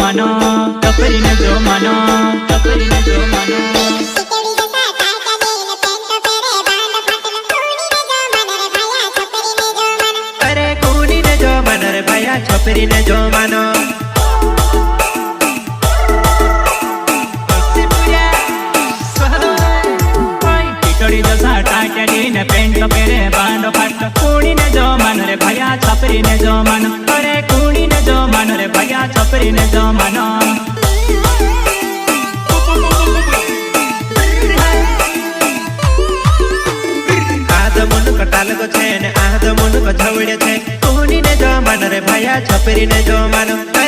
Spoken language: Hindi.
मानो, छपरी ने जो मानो, छपरी ने जो मानो। अरे कूनी ने जो मानो रे भैया छपरी ने जो मानो। ने पेंट पेरे बांडो फाट कूनी ने जो मानो रे भैया छपरी ने जो मानो। अरे कूनी ने जो मानो रे भैया छपरी ने जो मानो। आध मुन कटाल को छे ने आध मुन को छवड़े छे कूनी ने जो मानो रे भैया छपरी ने जो मानो।